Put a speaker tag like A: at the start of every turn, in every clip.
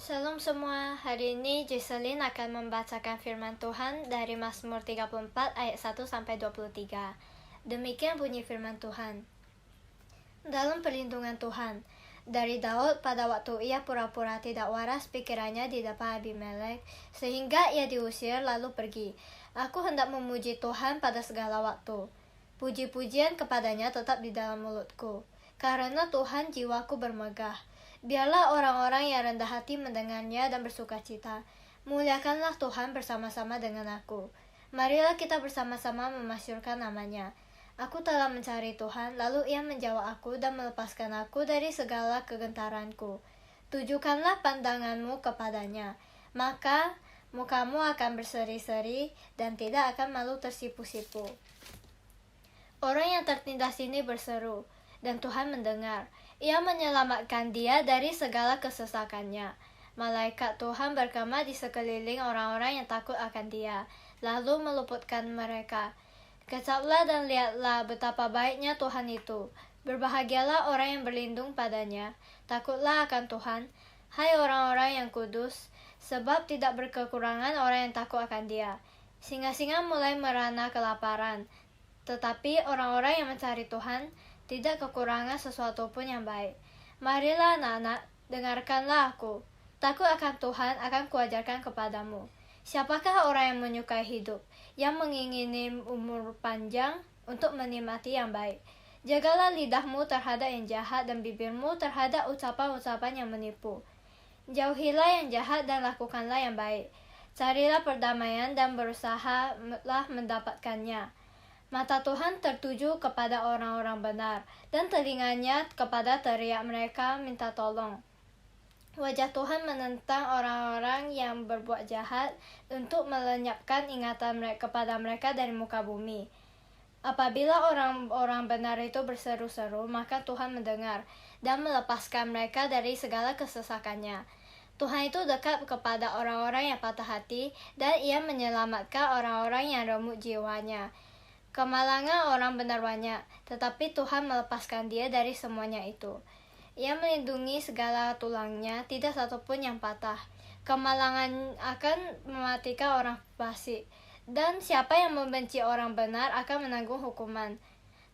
A: Shalom semua, hari ini Jocelyn akan membacakan firman Tuhan dari Mazmur 34 ayat 1-23. Demikian bunyi firman Tuhan. Dalam perlindungan Tuhan, dari Daud pada waktu ia pura-pura tidak waras pikirannya di depan Abimelek, sehingga ia diusir lalu pergi. Aku hendak memuji Tuhan pada segala waktu. Puji-pujian kepadanya tetap di dalam mulutku, karena Tuhan jiwaku bermegah. Biarlah orang-orang yang rendah hati mendengarnya dan bersukacita. Muliakanlah Tuhan bersama-sama dengan aku. Marilah kita bersama-sama memasyurkan namanya. Aku telah mencari Tuhan, lalu ia menjawab aku dan melepaskan aku dari segala kegentaranku. Tujukanlah pandanganmu kepadanya, maka mukamu akan berseri-seri dan tidak akan malu tersipu-sipu. Orang yang tertindas ini berseru, dan Tuhan mendengar. Ia menyelamatkan dia dari segala kesesakannya. Malaikat Tuhan bergema di sekeliling orang-orang yang takut akan dia, lalu meluputkan mereka. Kecaplah dan lihatlah betapa baiknya Tuhan itu. Berbahagialah orang yang berlindung padanya. Takutlah akan Tuhan, hai orang-orang yang kudus, sebab tidak berkekurangan orang yang takut akan dia. Singa-singa mulai merana kelaparan, tetapi orang-orang yang mencari Tuhan tidak kekurangan sesuatu pun yang baik. Marilah anak-anak, dengarkanlah aku. Takut akan Tuhan akan kuajarkan kepadamu. Siapakah orang yang menyukai hidup, yang mengingini umur panjang untuk menikmati yang baik? Jagalah lidahmu terhadap yang jahat dan bibirmu terhadap ucapan-ucapan yang menipu. Jauhilah yang jahat dan lakukanlah yang baik. Carilah perdamaian dan berusahalah mendapatkannya. Mata Tuhan tertuju kepada orang-orang benar, dan telinganya kepada teriak mereka minta tolong. Wajah Tuhan menentang orang-orang yang berbuat jahat untuk melenyapkan ingatan mereka kepada mereka dari muka bumi. Apabila orang-orang benar itu berseru-seru, maka Tuhan mendengar dan melepaskan mereka dari segala kesesakannya. Tuhan itu dekat kepada orang-orang yang patah hati, dan ia menyelamatkan orang-orang yang remuk jiwanya. Kemalangan orang benar banyak, tetapi Tuhan melepaskan dia dari semuanya itu. Ia melindungi segala tulangnya, tidak satupun yang patah. Kemalangan akan mematikan orang fasik, dan siapa yang membenci orang benar akan menanggung hukuman.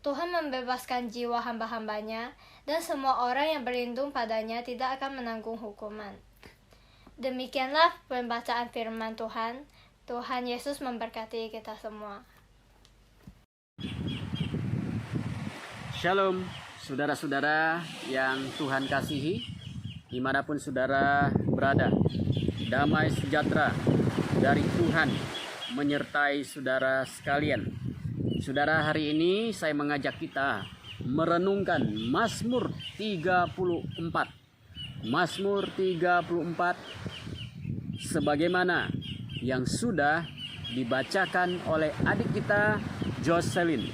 A: Tuhan membebaskan jiwa hamba-hambanya, dan semua orang yang berlindung padanya tidak akan menanggung hukuman. Demikianlah pembacaan firman Tuhan. Tuhan Yesus memberkati kita semua.
B: Shalom, saudara-saudara yang Tuhan kasihi, dimanapun saudara berada. Damai sejahtera dari Tuhan menyertai saudara sekalian. Saudara, hari ini saya mengajak kita merenungkan Mazmur 34. Mazmur 34 sebagaimana yang sudah dibacakan oleh adik kita Jocelyn.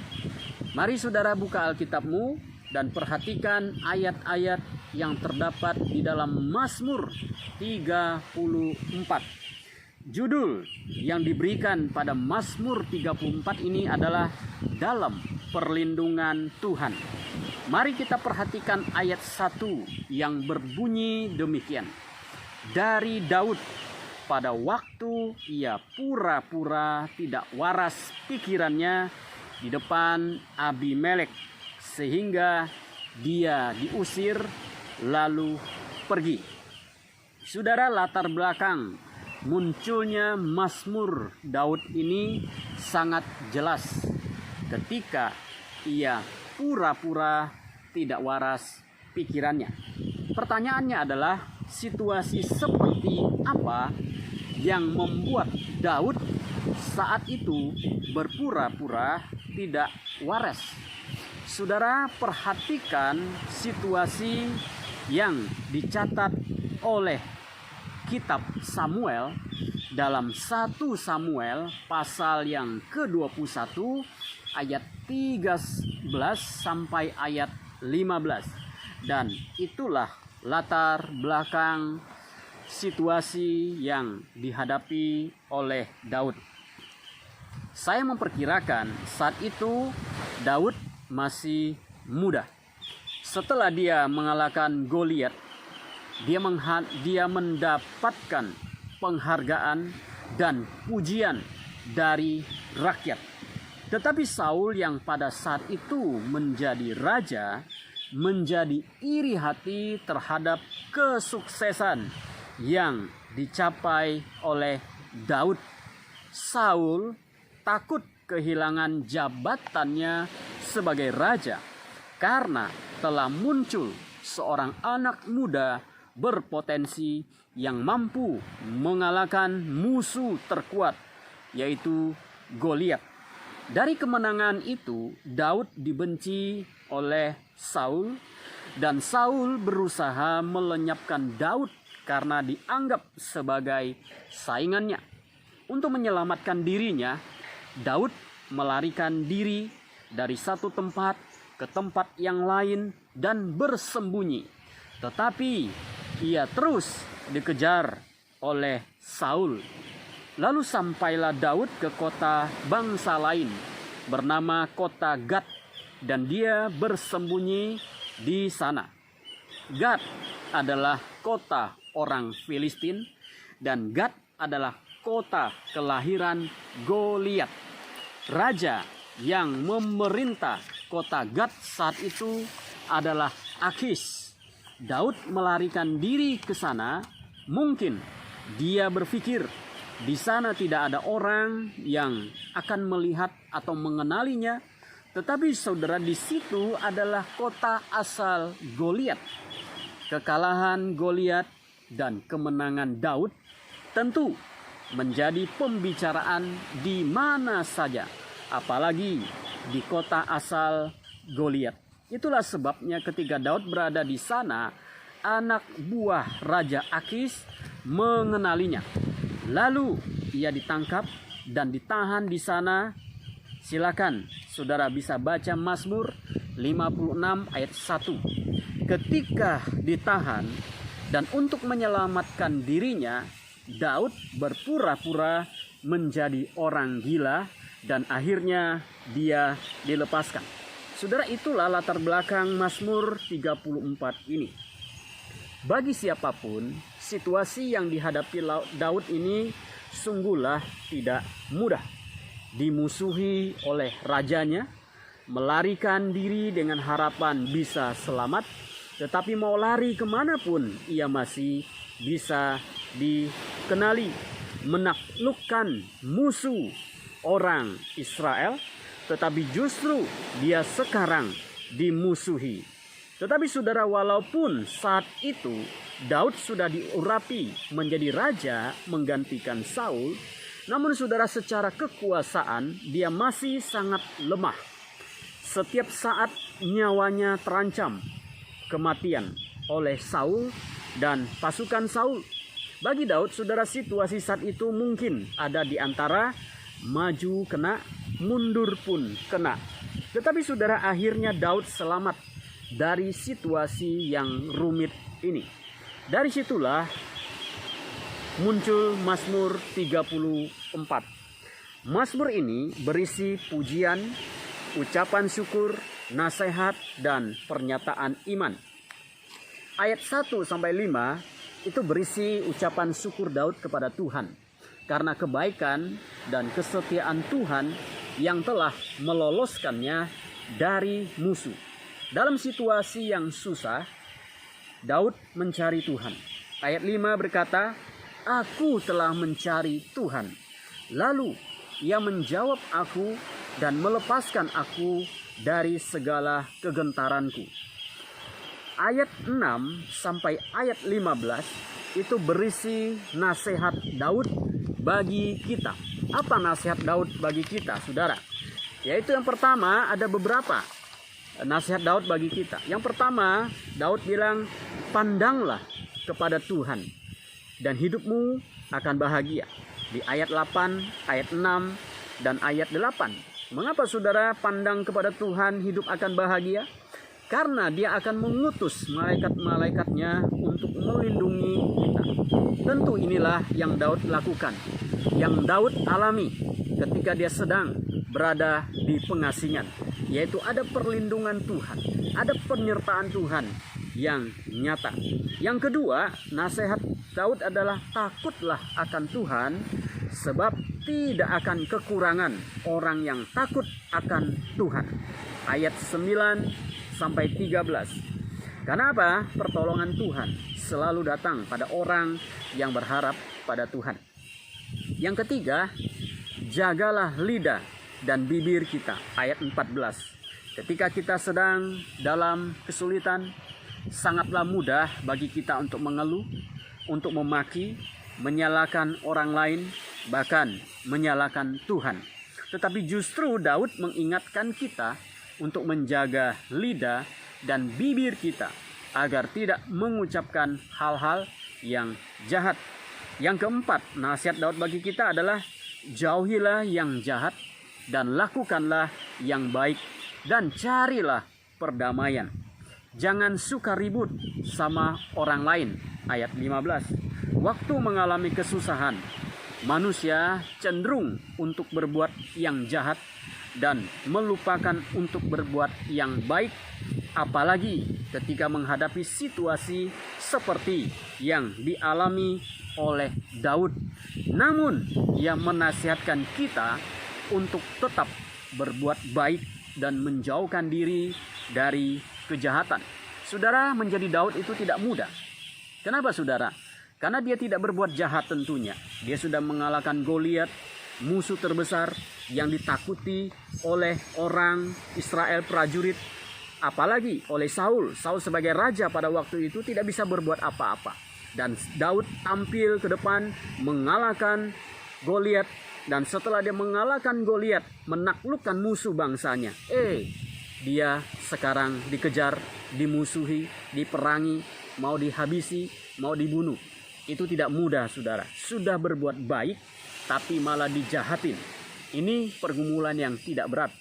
B: Mari saudara buka Alkitabmu dan perhatikan ayat-ayat yang terdapat di dalam Mazmur 34. Judul yang diberikan pada Mazmur 34 ini adalah Dalam Perlindungan Tuhan. Mari kita perhatikan ayat 1 yang berbunyi demikian. Dari Daud, pada waktu ia pura-pura tidak waras pikirannya di depan Abimelek, sehingga dia diusir lalu pergi. Saudara, latar belakang munculnya Mazmur Daud ini sangat jelas ketika ia pura-pura tidak waras pikirannya. Pertanyaannya adalah, situasi seperti apa yang membuat Daud saat itu berpura-pura tidak waras? Saudara, perhatikan situasi yang dicatat oleh kitab Samuel dalam 1 Samuel pasal yang ke-21 ayat 13 sampai ayat 15. Dan itulah latar belakang situasi yang dihadapi oleh Daud. Saya memperkirakan saat itu Daud masih muda. Setelah dia mengalahkan Goliat, dia mendapatkan penghargaan dan pujian dari rakyat. Tetapi Saul yang pada saat itu menjadi raja, menjadi iri hati terhadap kesuksesan yang dicapai oleh Daud. Saul takut kehilangan jabatannya sebagai raja karena telah muncul seorang anak muda berpotensi yang mampu mengalahkan musuh terkuat, yaitu Goliat. Dari kemenangan itu, Daud dibenci oleh Saul, dan Saul berusaha melenyapkan Daud karena dianggap sebagai saingannya. Untuk menyelamatkan dirinya, Daud melarikan diri dari satu tempat ke tempat yang lain dan bersembunyi. Tetapi ia terus dikejar oleh Saul. Lalu sampailah Daud ke kota bangsa lain bernama kota Gad, dan dia bersembunyi di sana. Gad adalah kota orang Filistin, dan Gad adalah kota kelahiran Goliat. Raja yang memerintah kota Gad saat itu adalah Akis. Daud melarikan diri ke sana. Mungkin dia berpikir di sana tidak ada orang yang akan melihat atau mengenalinya. Tetapi saudara, di situ adalah kota asal Goliat. Kekalahan Goliat dan kemenangan Daud tentu menjadi pembicaraan di mana saja, apalagi di kota asal Goliat. Itulah sebabnya ketika Daud berada di sana, anak buah Raja Akis mengenalinya. Lalu ia ditangkap dan ditahan di sana. Silakan saudara bisa baca Mazmur 56 ayat 1. Ketika ditahan dan untuk menyelamatkan dirinya, Daud berpura-pura menjadi orang gila dan akhirnya dia dilepaskan. Saudara, itulah latar belakang Mazmur 34 ini. Bagi siapapun, situasi yang dihadapi Daud ini sungguhlah tidak mudah. Dimusuhi oleh rajanya, melarikan diri dengan harapan bisa selamat, tetapi mau lari kemanapun ia masih bisa dikenali, menaklukkan musuh orang Israel, tetapi justru dia sekarang dimusuhi. Tetapi saudara, walaupun saat itu Daud sudah diurapi menjadi raja menggantikan Saul, namun saudara, secara kekuasaan dia masih sangat lemah. Setiap saat nyawanya terancam kematian oleh Saul dan pasukan Saul. Bagi Daud, saudara, situasi saat itu mungkin ada di antara maju kena, mundur pun kena. Tetapi saudara, akhirnya Daud selamat dari situasi yang rumit ini. Dari situlah muncul Mazmur 34. Mazmur ini berisi pujian, ucapan syukur, nasihat, dan pernyataan iman. Ayat 1-5 itu berisi ucapan syukur Daud kepada Tuhan karena kebaikan dan kesetiaan Tuhan yang telah meloloskannya dari musuh. Dalam situasi yang susah, Daud mencari Tuhan. Ayat 5 berkata, "Aku telah mencari Tuhan, lalu Ia menjawab aku dan melepaskan aku dari segala kegentaranku." Ayat 6 sampai ayat 15 itu berisi nasihat Daud bagi kita. Apa nasihat Daud bagi kita, saudara? Yaitu yang pertama, ada beberapa nasihat Daud bagi kita. Yang pertama, Daud bilang, pandanglah kepada Tuhan dan hidupmu akan bahagia. Di ayat 8, ayat 6, dan ayat 8. Mengapa saudara pandang kepada Tuhan hidup akan bahagia? Karena Dia akan mengutus malaikat-malaikatnya untuk melindungi kita. Tentu inilah yang Daud lakukan, yang Daud alami ketika dia sedang berada di pengasingan, yaitu ada perlindungan Tuhan, ada penyertaan Tuhan yang nyata. Yang kedua, nasihat Daud adalah takutlah akan Tuhan, sebab tidak akan kekurangan orang yang takut akan Tuhan. Ayat 9 sampai 13. Karena apa? Pertolongan Tuhan selalu datang pada orang yang berharap pada Tuhan. Yang ketiga, jagalah lidah dan bibir kita. Ayat 14. Ketika kita sedang dalam kesulitan, sangatlah mudah bagi kita untuk mengeluh, untuk memaki, menyalahkan orang lain, bahkan menyalahkan Tuhan. Tetapi justru Daud mengingatkan kita untuk menjaga lidah dan bibir kita agar tidak mengucapkan hal-hal yang jahat. Yang keempat, nasihat Daud bagi kita adalah jauhilah yang jahat dan lakukanlah yang baik dan carilah perdamaian. Jangan suka ribut sama orang lain. Ayat 15. Waktu mengalami kesusahan, manusia cenderung untuk berbuat yang jahat dan melupakan untuk berbuat yang baik, apalagi ketika menghadapi situasi seperti yang dialami oleh Daud. Namun, ia menasihatkan kita untuk tetap berbuat baik dan menjauhkan diri dari kejahatan. Saudara, menjadi Daud itu tidak mudah. Kenapa, saudara? Karena dia tidak berbuat jahat tentunya. Dia sudah mengalahkan Goliat, musuh terbesar yang ditakuti oleh orang Israel prajurit, apalagi oleh Saul. Saul sebagai raja pada waktu itu tidak bisa berbuat apa-apa. Dan Daud tampil ke depan mengalahkan Goliat. Dan setelah dia mengalahkan Goliat, menaklukkan musuh bangsanya, dia sekarang dikejar, dimusuhi, diperangi, mau dihabisi, mau dibunuh. Itu tidak mudah, saudara. Sudah berbuat baik, tapi malah dijahatin. Ini pergumulan yang tidak berat.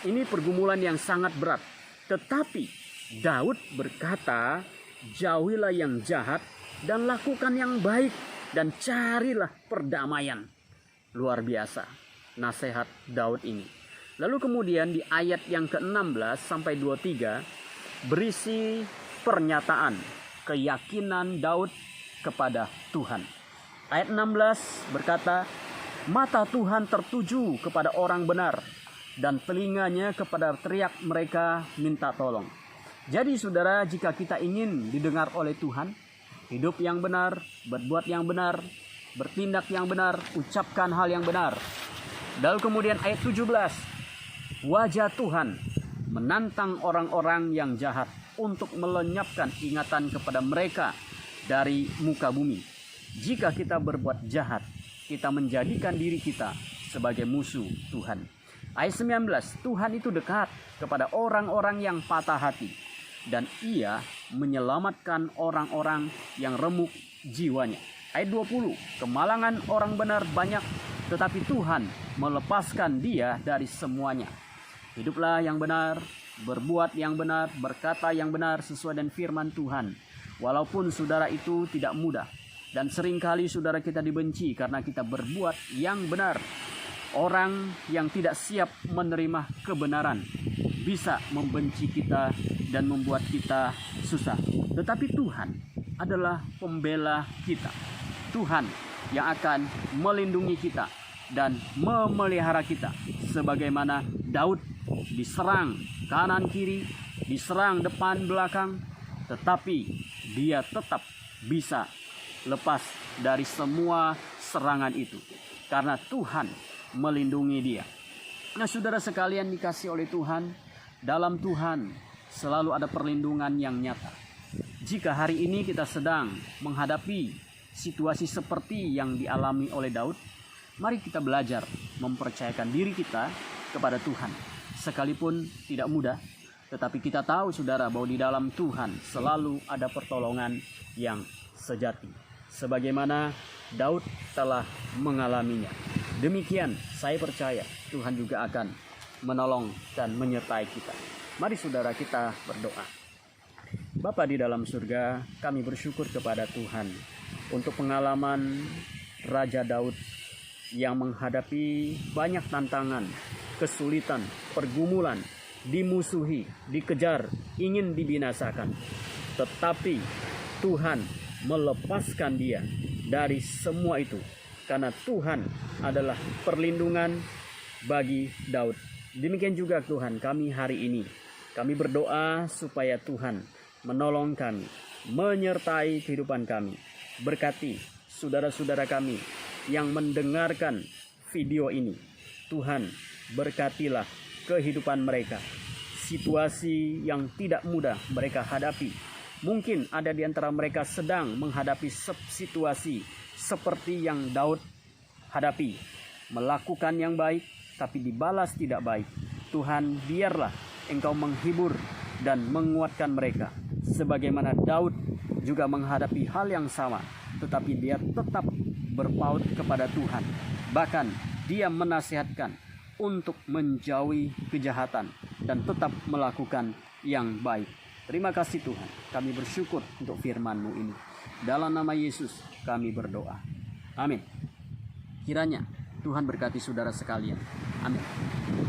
B: Ini pergumulan yang sangat berat. Tetapi Daud berkata, jauhilah yang jahat dan lakukan yang baik dan carilah perdamaian. Luar biasa nasihat Daud ini. Lalu kemudian di ayat yang ke-16 sampai 23 berisi pernyataan keyakinan Daud kepada Tuhan. Ayat 16 berkata, mata Tuhan tertuju kepada orang benar dan telinganya kepada teriak mereka minta tolong. Jadi saudara, jika kita ingin didengar oleh Tuhan, hidup yang benar, berbuat yang benar, bertindak yang benar, ucapkan hal yang benar. Lalu kemudian ayat 17, wajah Tuhan menantang orang-orang yang jahat untuk melenyapkan ingatan kepada mereka dari muka bumi. Jika kita berbuat jahat, kita menjadikan diri kita sebagai musuh Tuhan. Ayat 19, Tuhan itu dekat kepada orang-orang yang patah hati, dan ia menyelamatkan orang-orang yang remuk jiwanya. Ayat 20, kemalangan orang benar banyak, tetapi Tuhan melepaskan dia dari semuanya. Hiduplah yang benar, berbuat yang benar, berkata yang benar sesuai dengan firman Tuhan. Walaupun saudara itu tidak mudah, dan seringkali saudara kita dibenci karena kita berbuat yang benar. Orang yang tidak siap menerima kebenaran bisa membenci kita dan membuat kita susah. Tetapi Tuhan adalah pembela kita. Tuhan yang akan melindungi kita dan memelihara kita. Sebagaimana Daud diserang kanan kiri, diserang depan belakang, tetapi dia tetap bisa lepas dari semua serangan itu. Karena Tuhan melindungi dia. Nah, saudara sekalian dikasih oleh Tuhan, dalam Tuhan selalu ada perlindungan yang nyata. Jika hari ini kita sedang menghadapi situasi seperti yang dialami oleh Daud, mari kita belajar mempercayakan diri kita kepada Tuhan. Sekalipun tidak mudah, tetapi kita tahu saudara bahwa di dalam Tuhan selalu ada pertolongan yang sejati. Sebagaimana Daud telah mengalaminya. Demikian saya percaya Tuhan juga akan menolong dan menyertai kita. Mari saudara kita berdoa. Bapa di dalam surga, kami bersyukur kepada Tuhan untuk pengalaman Raja Daud yang menghadapi banyak tantangan, kesulitan, pergumulan, dimusuhi, dikejar, ingin dibinasakan. Tetapi Tuhan melepaskan dia dari semua itu, karena Tuhan adalah perlindungan bagi Daud. Demikian juga Tuhan, kami hari ini, kami berdoa supaya Tuhan menolong kami, menyertai kehidupan kami. Berkati saudara-saudara kami yang mendengarkan video ini. Tuhan, berkatilah kehidupan mereka. Situasi yang tidak mudah mereka hadapi. Mungkin ada di antara mereka sedang menghadapi situasi seperti yang Daud hadapi. Melakukan yang baik, tapi dibalas tidak baik. Tuhan, biarlah Engkau menghibur dan menguatkan mereka. Sebagaimana Daud juga menghadapi hal yang sama, tetapi dia tetap berpaut kepada Tuhan. Bahkan dia menasihatkan untuk menjauhi kejahatan dan tetap melakukan yang baik. Terima kasih Tuhan, kami bersyukur untuk firman-Mu ini. Dalam nama Yesus kami berdoa. Amin. Kiranya Tuhan berkati saudara sekalian. Amin.